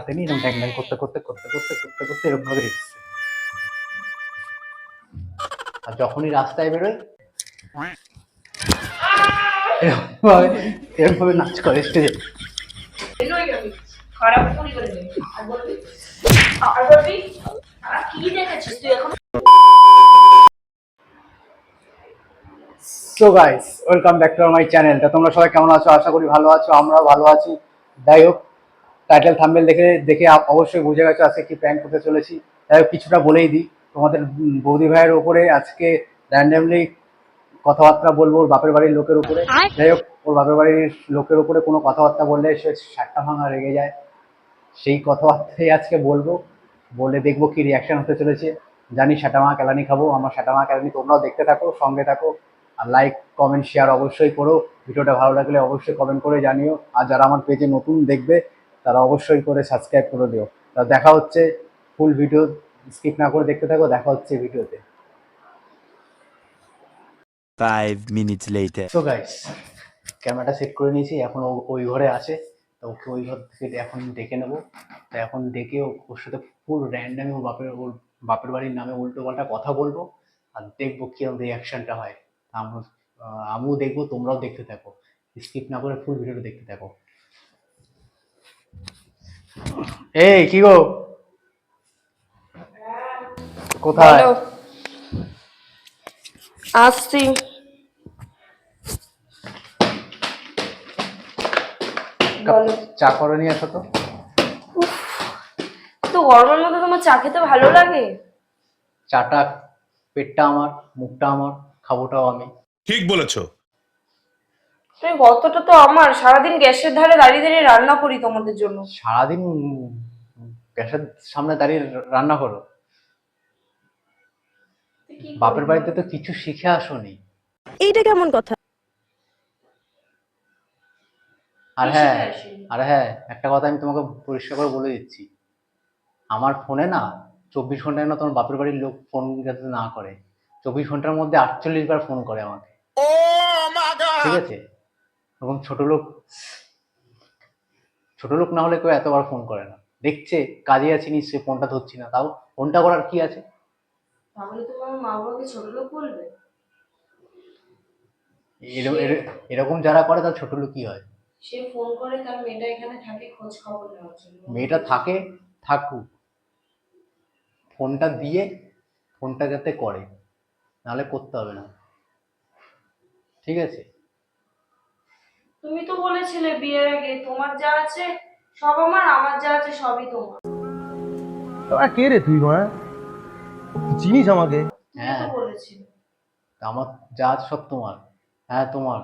হাতে নিয়ে এরকম ড্যাং ড্যাং করতে করতে করতে করতে করতে করতে এরকম ভাবে এসছে। আর যখনই রাস্তায় বেরোয় এরকম ভাবে নাচ করে স্টেজে। So guys, welcome back to my channel. তা তোমরা সবাই কেমন আছো? আশা করি ভালো আছো, আমরাও ভালো আছি। যাই হোক, টাইটেল থাম্বনেল দেখে দেখে অবশ্যই বুঝে গেছো আজকে কি প্র্যাঙ্ক করতে চলেছি। যাই হোক, কিছুটা বলেই দিই তোমাদের। বৌদি ভাইয়ের ওপরে আজকে র্যান্ডামলি কথাবার্তা বলবো ওর বাপের বাড়ির লোকের উপরে। যাই হোক, ওর বাপের বাড়ির লোকের উপরে কোনো কথাবার্তা বললে সে সাতটা ভাঙা রেগে যায়। সেই কথাবার্তাই আজকে বলবো, বলে দেখবো কি রিয়াকশন হতে চলেছে। জানি সাটামা কেলানি খাবো, আমার সাটামা কেলানি। তোমরাও দেখতে থাকো, সঙ্গে থাকো, আর লাইক কমেন্ট শেয়ার অবশ্যই করো। ভিডিওটা ভালো লাগলে অবশ্যই কমেন্ট করে জানিও। আর যারা আমার পেজে নতুন দেখবে তারা অবশ্যই করে সাবস্ক্রাইব করে দিও। তা দেখা হচ্ছে, ফুল ভিডিও স্কিপ না করে দেখতে থাকো। দেখা হচ্ছে ভিডিওতে। 5 minutes later. সো গাইস, ক্যামেরাটা সেট করে নিয়েছি, এখন ওই ঘরে আছে। তো ওকে ওই ঘর থেকে এখন ডেকে নেবো। তো এখন ডেকে ওর সাথে ফুল র্যান্ডামই ওর বাপের বাড়ির নামে উল্টো পাল্টা কথা বলবো। আর দেখবো কিরকম রিয়াকশনটা হয়। আমিও দেখবো, তোমরাও দেখতে থাকো, স্কিপ না করে ফুল ভিডিওটা দেখতে থাকো। এই কি গো, কোথায়? আসছি। চা করে নিয়ে আসো তো। তো গরমের মধ্যে তোমার চা খেতে ভালো লাগে? চাটা, পেটটা আমার, মুখটা আমার, খাবোটাও আমি। ঠিক বলেছো। তুমি গতটা তো আমার, সারাদিন গ্যাসের ধারে দাঁড়িয়ে দাঁড়িয়ে রান্না করি তোমাদের জন্য। সারাদিন গ্যাসের সামনে দাঁড়িয়ে রান্না করো? বাপের বাড়িতে তো কিছু শিখে আসোনি। এইটা কেমন কথা? আর হ্যাঁ, একটা কথা আমি তোমাকে পরিষ্কার করে বলে দিচ্ছি। আমার ফোনে না 24 ঘন্টায় না তোমার বাপের বাড়ির লোক ফোন যাতে না করে। 24 ঘন্টার মধ্যে 48 বার ফোন করে আমাকে, ঠিক আছে? এবং ছোট লোক না হলে কেউ এতবার ফোন করে না। দেখছে কাজে আছি নিশ্চয়ই, ফোনটা ধরছি না, তাও ফোনটা করার কি আছে? তাহলে তোমার মা বাবাকে ছোট লোক বলবে? এরকম যারা করে তার ছোট লোকই হয়। সে ফোন করে, তার মেয়েটা এখানে থাকে খোঁজ খবর নেওয়ার জন্য। মেয়েটা থাকুক, ফোনটা দিয়ে ফোনটা যাতে করে, নাহলে করতে হবে না, ঠিক আছে? তুমি তো বলেছিলে বিয়ের আগে তোমার যা আছে সব আমার, আমার যা আছে সবই তোমার। তোরা কে রে তুই? চিনিস আমাকে? তুমি তো বলেছিলে। আমার যা আছে সব তোমার। হ্যাঁ তোমার,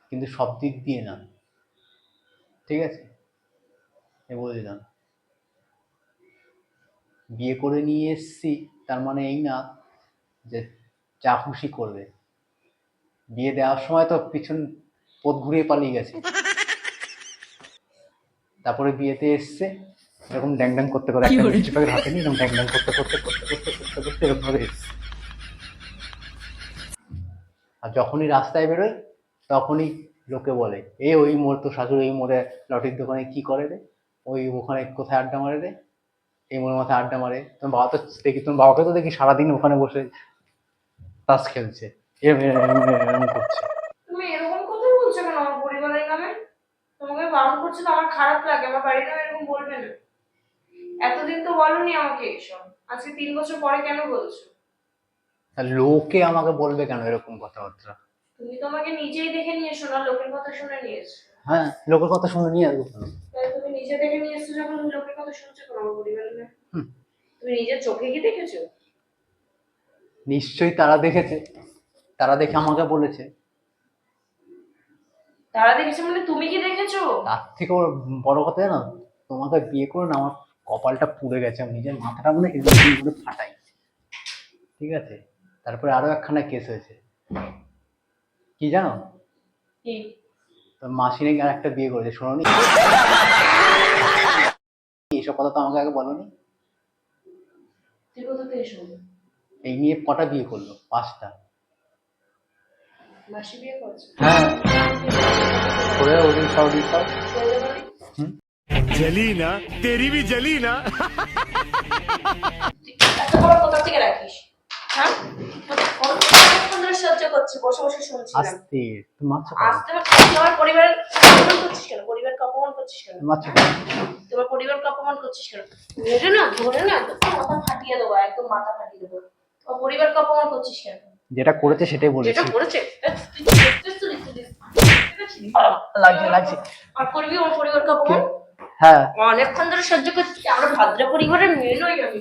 কিন্তু সব দিক দিয়ে না, ঠিক আছে? বলে দিলাম, বিয়ে করে নিয়ে এসছি তার মানে এই না যে যা খুশি করবে। বিয়ে দেওয়ার সময় তো পিছন পথ ঘুরিয়ে পালিয়ে গেছে, তারপরে বিয়েতে এসছে এরকম ড্যাং ড্যাং করতে করে, একটা মিষ্টি প্যাকেট হাতে নিয়ে এরকম ড্যাং ড্যাং করতে করতে করতে করতে করতে করতে এরকম ভাবে এসছে। আর যখনই রাস্তায় বেরোয় তখনই লোকে বলে, ওই মোড় তো শাশুড়ি, এই মোড়ে লটির দোকানে কি করে রে, ওই ওখানে কোথায় আড্ডা মারে রে, এই মোড়ের মাথায় আড্ডা মারে। তোমার বাবা তো দেখি, তোমার বাবাকে তো দেখি সারাদিন ওখানে বসে তাস খেলছে, এরকম করছে। তুমি এরকম কথা বলছো কেন আমার পরিবারের নামে? তোমাকে বারণ করছো তো, আমার খারাপ লাগে। আমার বাড়ির নামে এরকম বলবে না। এতদিন তো বলনি আমাকে এসব, আজকে 3 বছর পরে কেন বলছো? লোকে আমাকে বলবে কেন এরকম কথাবার্তা? তুমি তো আমাকে নিজেই দেখে নিয়েছো, না লোকের কথা শুনে নিয়েছো? হ্যাঁ, লোকের কথা শুনে নিয়ে আসবো কেন? তাই তুমি নিজে দেখে নিয়েছো যখন, লোকের কথা শুনছো কেন আমার পরিবারের নামে? তুমি নিজের চোখে কি দেখেছো? নিশ্চয়ই তারা দেখেছে, তারা দেখে আমাকে বলেছে। তারা দেখেছে মানে তুমি কি দেখেছো? তার থেকে বড় কথা জানো, তোমাকে বিয়ে করে না আমার কপালটা পুড়ে গেছে। আমি নিজের মাথাটা মানে এগুলো ফাটাই, ঠিক আছে? তারপরে আরো একখানা কেস হয়েছে, কি জানো? কি? তোর মাসি নাকি আর একটা বিয়ে করেছে, শোনোনি? এইসব কথা তো আমাকে আগে বলোনি। তুই কোথা থেকে শুনলি? এই নিয়ে কটা বিয়ে করলো? 5টা। মাসি বিয়ে করছে? হ্যাঁ, করে ওদিন সব হুম। जली ना तेरी भी जली ना এত বড় কোথা থেকে রাখিস? হ্যাঁ, কতক্ষণ ধরে সহ্য করছি, বসে বসে শুনছিলাম। আস্তে তুমি মারছো আজকে তুই আমার পরিবারের অপমান করছিস কেন? পরিবারকে অপমান করছিস কেন? মারছো তোমার পরিবারকে অপমান করছিস কেন? ধরে না তোর মাথা ফাটিয়ে দেবো, একদম মাথা ফাটিয়ে দেবো। তোমার পরিবারকে অপমান করছিস কেন? যেটা করেছে সেটাই বলেছি। যেটা করেছে লাগছে লাগছে। আর করবি আমার পরিবারকে অপমান? হ্যাঁ অনেকক্ষণ ধরে সহ্য করছি। আমরা ভদ্র পরিবারের মেয়ে নই, আমি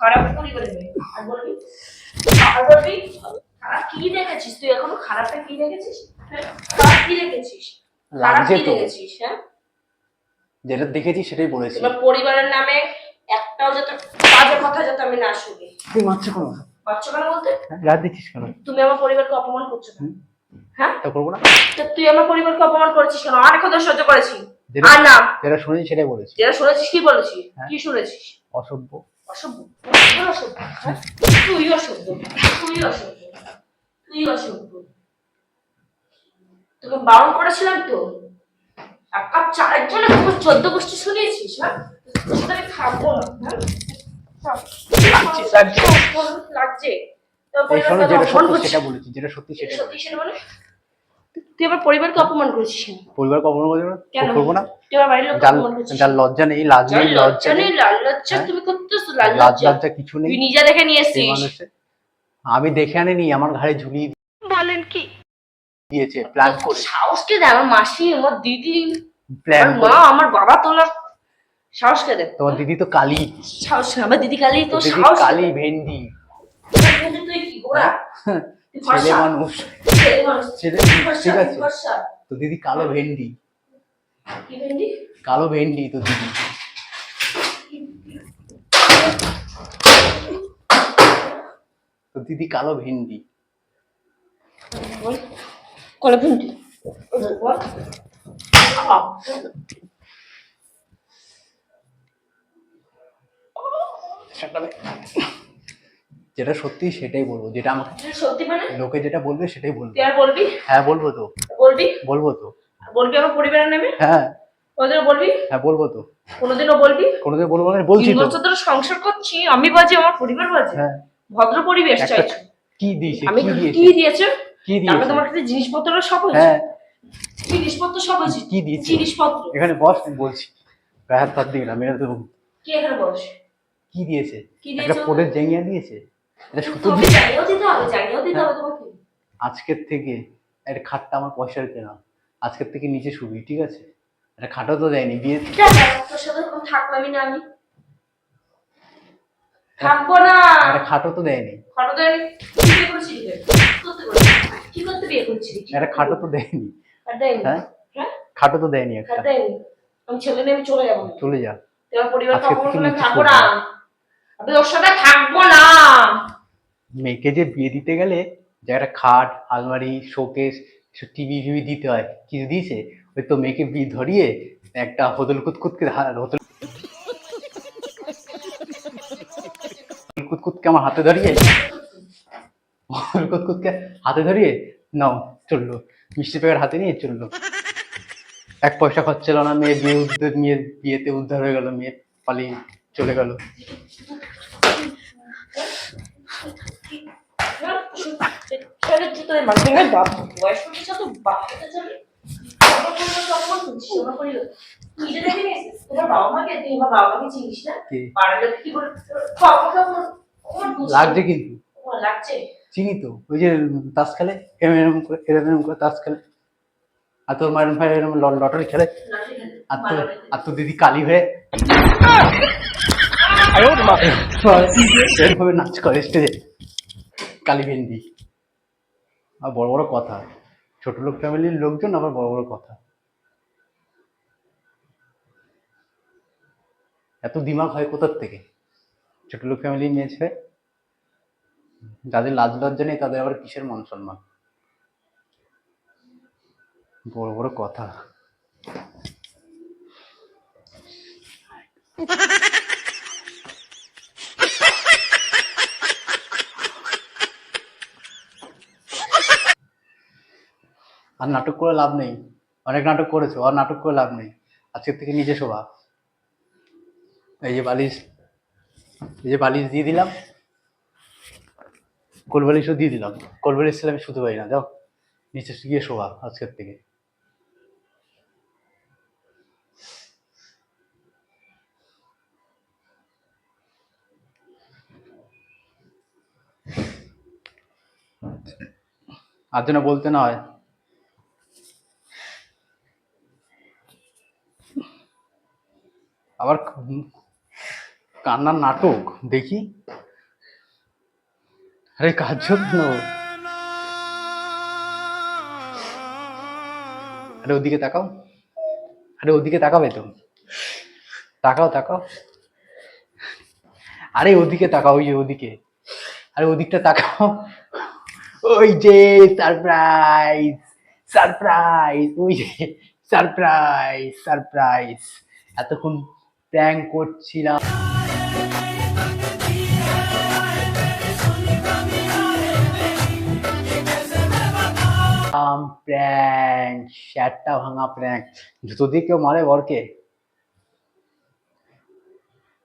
খারাপ পরিবারের মেয়ে। আর বলবি খারাপ কি দেখেছিস তুই? এখনো খারাপটা কি দেখেছিস? খারাপ কি দেখেছিস? খারাপ লাগছে কি তো। দেখেছিস? হ্যাঁ, যেটা দেখেছি সেটাই বলেছি। তোমার পরিবারের নামে একটাও যাতে বাজে কথা যাতে আমি না শুনি। তুই মারছো কেন? বাচ্চা কেন বলতে? গায়ে দিচ্ছিস কেন? তুমি আমার পরিবারকে অপমান করছো কেন? হ্যাঁ, তা করবো না। তো তুই আমার পরিবারকে অপমান করেছিস কেন? অনেকক্ষণ ধরে সহ্য করেছি। যেটা আর না, যেটা শুনেছি সেটাই বলেছি। যেটা শুনেছিস কি বলেছিস? কি শুনেছিস? অসভ্য। অসভ্য? তুই অসভ্য, হ্যাঁ? তুই অসভ্য, তুই অসভ্য, তুই অসভ্য। তোকে বারণ করেছিলাম তো, এক কাপ চায়ের জন্য তোমার 14 গোষ্ঠী শুনিয়েছিস? হ্যাঁ, তোর সাথে আমি থাকবো না। হ্যাঁ? লাগছে লাগছে। লাগছে? তোর এই শোনো, পরিবারকে যেটা অপমান সত্যি করছিস। সেটা বলেছি, যেটা সত্যি সেটা সত্যি সেটা মানে? তুই আমার পরিবারকে অপমান করেছিস কেন? পরিবার কখনো বলবে না, কেন করবো না। তুই আমার বাড়ির লোককে যার অপমান করছিস? যার লজ্জা নেই, লাজ যার নেই, লজ্জা নেই, লাল লজ্জা হ্যাঁ? তুমি করতেছো? লাল লাজ লজ্জা লজ্জা কিছু নেই। তুই নিজে দেখে নিয়ে সেই এসেছিস। মানুষে আমি দেখে আনিনি, আমার ঘাড়ে ঝুলিয়ে বলেন কি? দিয়েছে প্ল্যান করে। সাহস কে দেয়? আমার মাসি, আমার দিদি, প্ল্যান আমার করে। মা, আমার বাবা তোলার সাহস কে দেয়? তোমার দিদি তো কালী। সাহস আমার দিদি কালী তো তোর দিদি সাহস কালী ভেন্ডি। কিন্তু তুই কি গোড়া? তুই ছেলে ফর্সা। মানুষ। ছেলে মানুষ। ছেলে তুই ফর্সা, ঠিক তুই আছে। ফর্সা। তো দিদি কালো ভেন্ডি। কি ভেন্ডি? কালো ভেন্ডি তো দিদি। তো দিদি কালো ভেন্ডি। বল। কলে ভেন্ডি? বল। যেটা সত্যি সেটাই বলবো, যেটা আমাকে সত্যি মানে? লোকে যেটা বলবে সেটাই বলবো। তুই আর বলবি? হ্যাঁ বলবো তো। বলবি? বলবো তো। বলবি আমার পরিবারের নামে? হ্যাঁ কোনোদিনও বলবি? হ্যাঁ বলবো তো। কোনোদিনও বলবি? কোনোদিন বলবো না, বলছি 3 তো। বছর ধরে সংসার করছি, আমি বাজে, আমার পরিবার বাজে? হ্যাঁ ভদ্র পরিবেশ একটা চাইছো? কি দিয়েছে, আমি কি দিয়েছে, কি দিয়েছে? কি আমি দিয়েছে? তোমার কাছে জিনিসপত্র সব হয়েছে? হ্যাঁ জিনিসপত্র সব হয়েছে? কি দিয়েছে? জিনিসপত্র এখানে বস, আমি বলছি। গায়ে হাত দিবি না, মেরে দেবো। কি এখানে বস? কি দিয়েছে? কি একটা দিয়েছে? পোড়ের জেঙ্গিয়া দিয়েছে। এটা সুতো তোমাকে দিয়েছে। জানিয়েও দিতে হবে, জানিয়েও দিতে হবে তোমাকে। আজকের থেকে একটা খাটটা আমার পয়সার কেনা, আজকের থেকে নিচে শুবি, ঠিক আছে? একটা খাটও তো দেয়নি বিয়ে। তোর সাথে কোনো থাকলামই না আমি, থাকবো না। একটা খাটও তো দেয়নি। খাটো দেয়? কি বিয়ে করেছিলি? কি করতে করেছিলি? কি করতে বিয়ে করেছিলি? একটা খাটও তো দেয়নি। আর দেয়নি? হ্যাঁ হ্যাঁ, খাটও তো দেয়নি একটা। আর দেয়নি। আমি ছেলে নিয়ে আমি চলে যাবো। চলে যা। তোমার পরিবারকে আজকে অপমান থেকে করলে আমি নিচে থাকবো শুবি। না। আমি ওর সাথে থাকবো না। মেয়েকে যে বিয়ে দিতে গেলে যে একটা খাট, আলমারি, শোকেস, টিভি ফিভি দিতে হয়, কিছু দিয়েছে? ওই তো মেয়েকে বিয়ে ধরিয়ে একটা হোদল কুতকুতকে হোদল কুতকুতকে আমার হাতে ধরিয়ে, হোদল কুতকুতকে হাতে ধরিয়ে নাও চললো, মিষ্টি প্যাকেট হাতে নিয়ে চললো। 1 পয়সা খরচ ছিল না, মেয়ে মেয়ে বিয়েতে উদ্ধার হয়ে গেল, মেয়ে পালিয়ে চলে গেল। ছেলে জুতোয় মারতে হয় বাপ, বয়স হচ্ছে তো বাপ হতে যাবে। আমার পরিবারকে অপমান করছিস, আমার পরিবার তুই যে দেখে নিয়েছিস তোমার বাবা মাকে, তুই আমার বাবা মাকে চিনিস না? কে? পাড়ার লোক কি করে বাবাকে অপমান করছিস? লাগছে কিন্তু। লাগছে? চিনি তো, ওই যে তাস খেলে, এরম করে এরম করে তাস খেলে, আর তোর মায়ের ভাই এরম লটারি খেলে, আর তোর দিদি কালী হয়ে এরভাবে নাচ করে স্টেজে, কালী ভেন্ডি। আর বড় বড় কথা, ছোট লোক ফ্যামিলির লোকজন আবার বড় বড় কথা। এত দিমাগ হয় কোথার থেকে? ছোট লোক ফ্যামিলির মেয়ে ছেলে, যাদের লাজ লজ্জা নেই তাদের আবার কিসের মান সম্মান? বড় বড় কথা। আর নাটক করে লাভ নেই, অনেক নাটক করেছো, আর নাটক করে লাভ নেই। আজকের থেকে নিজে শোভা। এই যে বালিশ, এই যে বালিশ দিয়ে দিলাম, কোল বালিশও দিয়ে দিলাম। কোল বালিশ ছেলে আমি শুতে পারি না, যাও নিচে গিয়ে শোয়া আজকের থেকে। আর যেন বলতে না হয়। আবার কান্নার নাটক দেখি, আরে কাজ জন্য। আরে ওদিকে তাকাও, আরে ওদিকে তাকাবে তো, তাকাও তাকাও, আরে ওদিকে তাকাও, ওই যে ওদিকে, আরে ওদিকটা তাকাও, ওই যে সারপ্রাইজ, সারপ্রাইজ, ওই যে সারপ্রাইজ, সারপ্রাইজ। এতক্ষণ প্র্যাঙ্ক করছিলাম, প্র্যাঙ্ক, শ্যাটটা ভাঙা প্র্যাঙ্ক। জুতো দিয়ে কেউ মারে বরকে?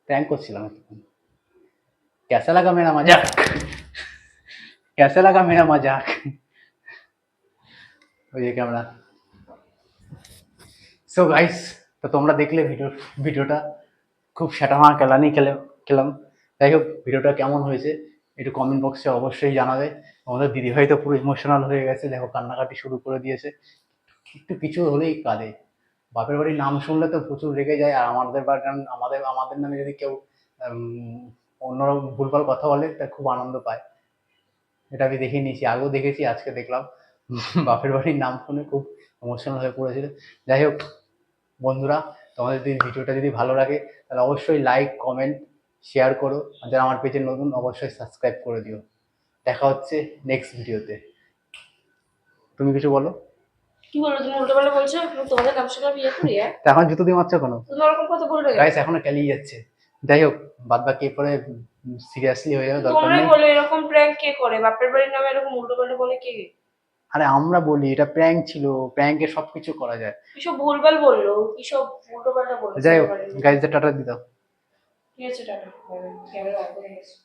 প্র্যাঙ্ক করছিলাম এতক্ষণ। कैसा लगा मेरा मजाक, कैसा लगा मेरा मजाक? ওই যে ক্যামেরা। সো গাইস, তো তোমরা দেখলে ভিডিওটা খুব সেটামা কেলানি খেলাম। যাই হোক, ভিডিওটা কেমন হয়েছে একটু কমেন্ট বক্সে অবশ্যই জানাবে। আমাদের দিদিভাই তো পুরো ইমোশনাল হয়ে গেছে, দেখো কান্নাকাটি শুরু করে দিয়েছে। একটু কিছু হলেই কাঁদে, বাপের বাড়ির নাম শুনলে তো প্রচুর রেগে যায়। আর আমাদের বাড়ির আমাদের আমাদের নামে যদি কেউ অন্যরকম ভুলভাল কথা বলে তা খুব আনন্দ পায়। এটা আমি দেখে নিয়েছি, আগেও দেখেছি, আজকে দেখলাম। বাপের বাড়ির নাম শুনে খুব ইমোশনাল হয়ে পড়েছিল। যাই হোক বন্ধুরা, তোমাদের যদি ভিডিওটা যদি ভালো লাগে তাহলে অবশ্যই লাইক, কমেন্ট, শেয়ার করো। আর যারা আমার পেজে নতুন অবশ্যই সাবস্ক্রাইব করে দিও। দেখা হচ্ছে নেক্সট ভিডিওতে। তুমি কিছু বলো। কি বলো, তুমি উল্টো পাল্টা বলছো? তোমাদের নাম শুনে বিয়ে করি? তা এখন জুতো দিয়ে মারছো কেন? তুমি ওরকম কথা বলবে? গাইস এখনো চালিয়ে যাচ্ছে। যাই হোক, বাদ বাকি এরপরে সিরিয়াসলি হয়ে যাবে, দরকার তোমরাই নেই। বলো এরকম প্র্যাঙ্ক কে করে? বাপের বাড়ির নামে এরকম উল্টো পাল্টা বলে কে? আরে আমরা বলি এটা প্র্যাঙ্ক ছিল, প্র্যাঙ্কে সবকিছু করা যায়। কিসব ভুলভাল বললো, কিসব উল্টো পাল্টা বললো। যাই হোক গাইসদের টাটা দিতে। ঠিক আছে, টাটা। ক্যামেরা অফ হয়ে গেছে।